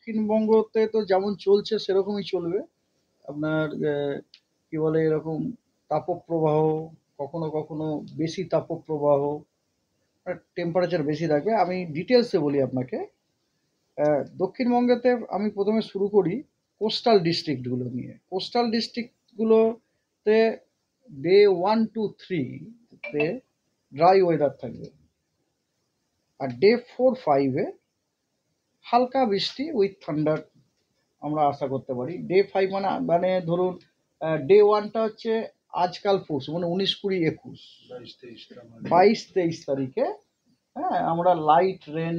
দক্ষিণবঙ্গতে তো যেমন চলছে সেরকমই চলবে। আপনার কি বলে এরকম তাপপ্রবাহ, কখনো কখনো বেশি তাপপ্রবাহ, টেম্পারেচার বেশি থাকবে। আমি ডিটেলসে বলি আপনাকে। দক্ষিণবঙ্গেতে আমি প্রথমে শুরু করি কোস্টাল ডিস্ট্রিক্টগুলো নিয়ে। কোস্টাল ডিস্ট্রিক্টগুলোতে ডে 1 to 3 তে ড্রাই ওয়েদার থাকবে, আর ডে 4-5-এ হালকা বৃষ্টি উইথ থান্ডার আমরা আশা করতে পারি। ডে 5 মানে ধরুন ডে 1টা হচ্ছে আজকাল পরশু, মানে 19, 20, 21, 22, 23 তারিখে হ্যাঁ আমরা লাইট রেন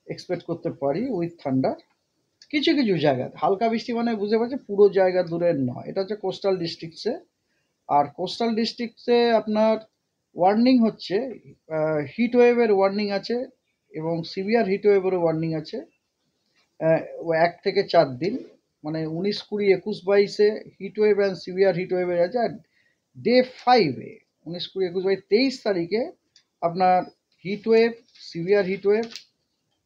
এক্সপেক্ট করতে পারি উইথ থান্ডার। কিছু কিছু জায়গায় হালকা বৃষ্টি, মানে বুঝতে পারছি পুরো জায়গা দূরের নয়। এটা হচ্ছে কোস্টাল ডিস্ট্রিক্টসে। আর কোস্টাল ডিস্ট্রিক্টসে আপনার ওয়ার্নিং হচ্ছে হিট ওয়েভের ওয়ার্নিং আছে এবং সিভিয়ার হিট ওয়েভেরও ওয়ার্নিং আছে 1 থেকে 4 দিন, মানে 19, 20, 21, 22-এ heat wave and severe heat ওয়েভের আছে। আর ডে 5-এ 19, 20, 21, 22, 23 তারিখে আপনার heat wave, severe heat wave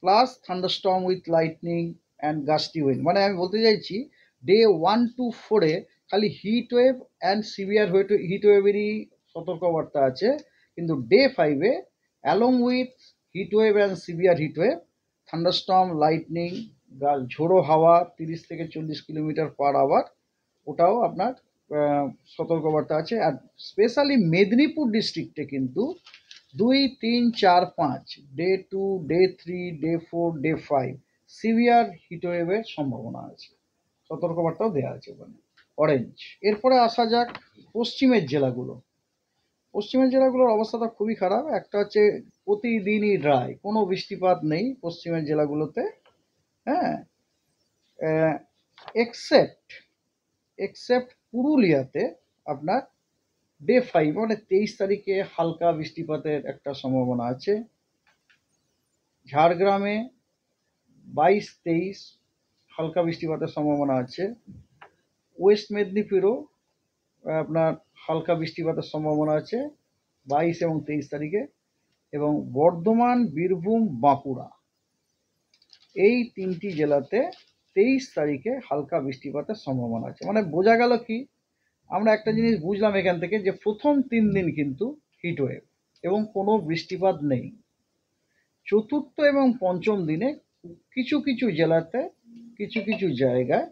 plus thunderstorm with lightning and gusty wind. মানে আমি বলতে চাইছি ডে 1 to 4-এ খালি heat wave and severe heat ওয়েভেরই সতর্কবার্তা আছে, কিন্তু ডে 5-এ along with heat wave and severe heat wave, thunderstorm, lightning, ঝোড়ো হাওয়া 30 থেকে 40 কিলোমিটার পার আওয়ার, ওটাও আপনার সতর্কবার্তা আছে। আর স্পেশালি মেদিনীপুর ডিস্ট্রিক্টে কিন্তু 2, 3, 4, 5, day 2, day 3, day 4, day 5 severe হিটওয়েভের সম্ভাবনা আছে, সতর্কবার্তাও দেওয়া আছে ওখানে, অরেঞ্জ। এরপরে আসা যাক পশ্চিমের জেলাগুলো। পশ্চিমের জেলাগুলোর অবস্থাটা খুবই খারাপ। একটা হচ্ছে প্রতিদিনই ড্রাই, কোনো বৃষ্টিপাত নেই পশ্চিমের জেলাগুলোতে, হ্যাঁ, এক্সেপ্ট পুরুলিয়াতে আপনার ডে 5 মানে 23 তারিখে হালকা বৃষ্টিপাতের একটা সম্ভাবনা আছে। ঝাড়গ্রামে 22, 23 হালকা বৃষ্টিপাতের সম্ভাবনা আছে। ওয়েস্ট মেদিনীপুরেও আপনার হালকা বৃষ্টিপাতের সম্ভাবনা আছে 22 এবং 23 তারিখে। এবং বর্ধমান, বীরভূম, বাঁকুড়া এই 3টি জেলাতে 23 তারিখে হালকা বৃষ্টিপাতের সম্ভাবনা আছে। মানে বোঝা গেল কি, আমরা একটা জিনিস বুঝলাম এখান থেকে, যে প্রথম 3 দিন কিন্তু হিটওয়েভ এবং কোনো বৃষ্টিপাত নেই। চতুর্থ এবং পঞ্চম দিনে কিছু কিছু জেলাতে, কিছু কিছু জায়গায়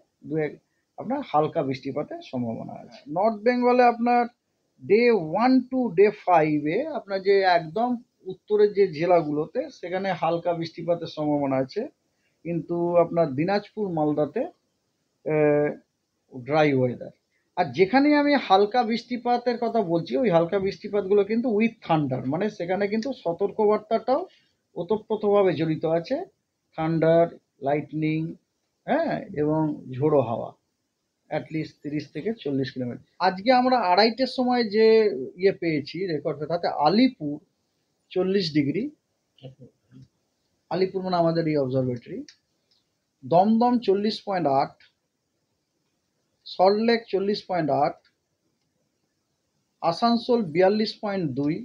আপনার হালকা বৃষ্টিপাতের সম্ভাবনা আছে। নর্থ বেঙ্গলে আপনার ডে 1 to ডে 5-এ আপনার যে একদম উত্তরের যে জেলাগুলোতে সেখানে হালকা বৃষ্টিপাতের সম্ভাবনা আছে, কিন্তু আপনার দিনাজপুর, মালদাতে ড্রাই ওয়েদার। আর যেখানে আমি হালকা বৃষ্টিপাতের কথা বলছি, ওই হালকা বৃষ্টিপাতগুলো কিন্তু উইথ থান্ডার, মানে সেখানে কিন্তু সতর্কবার্তাটাও ওতপ্রোতভাবে জড়িত আছে, থান্ডার, লাইটনিং, হ্যাঁ, এবং ঝোড়ো হাওয়া অ্যাটলিস্ট 30 থেকে 40 কিলোমিটার। আজকে আমরা 2:30-এর সময় যে পেয়েছি রেকর্ড, তাতে আলিপুর 40 ডিগ্রি, আলিপুর মানে আমাদের এই অবজারভেটরি, দমদম 40.8, সল্টলেক 40.8, আসানসোল 42.2,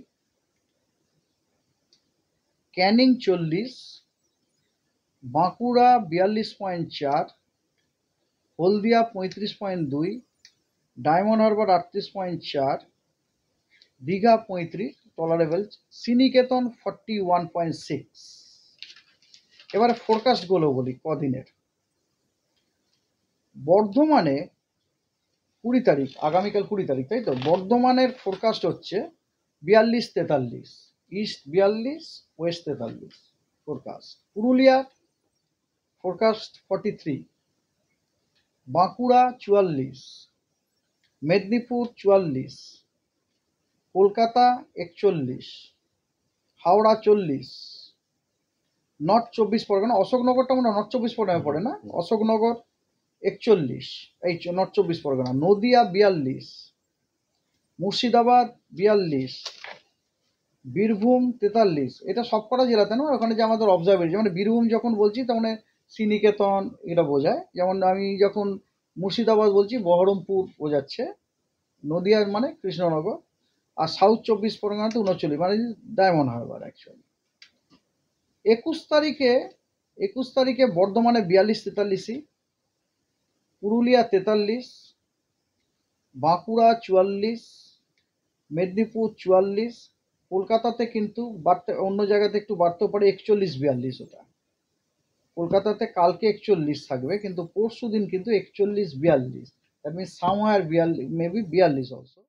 ক্যানিং 40, বাঁকুড়া 42.4, হলদিয়া 35.2, ডায়মন্ড হারবার 38.4, দীঘা 35 টলারেবল, শ্রীনিকেতন 41.6। এবারে ফোরকাস্টগুলো বলি কদিনের। বর্ধমানে 20 তারিখ, আগামীকাল 20 তারিখ, তাই তো, বর্ধমানের ফোরকাস্ট হচ্ছে 42-43, ইস্ট 42, ওয়েস্ট 43 ফোরকাস্ট। পুরুলিয়ার ফোরকাস্ট 43, বাঁকুড়া 44, মেদিনীপুর 44, কলকাতা 41, হাওড়া 40, নর্থ 24 পরগনা, অশোকনগরটা মনে হয় নর্থ 24 পরগনায় পড়ে না, অশোকনগর 41, এই নর্থ 24 পরগনা, নদিয়া 42, মুর্শিদাবাদ 42, বীরভূম 43। এটা সবকটা জেলাতে না, ওখানে যে আমাদের অবজারভেটরি, মানে বীরভূম যখন বলছি তার মানে শ্রীনিকেতন এটা বোঝায়, যেমন আমি যখন মুর্শিদাবাদ বলছি বহরমপুর বোঝাচ্ছে, নদিয়ার মানে কৃষ্ণনগর, আর সাউথ 24 পরগনাতে 39, মানে ডায়মন্ড হারবার অ্যাকচুয়ালি। 21 তারিখে 21 তারিখে বর্ধমানে 42-43, পুরুলিয়া 43, বাঁকুড়া 44, মেদিনীপুর 44, কলকাতাতে কিন্তু বাড়তে, অন্য জায়গাতে একটু বাড়তেও পারে 41-42। ওটা কলকাতাতে কালকে 41 থাকবে, কিন্তু পরশু দিন কিন্তু 41-42, দ্যাট মিনস সামহার 42, মেবি 42 অলসো।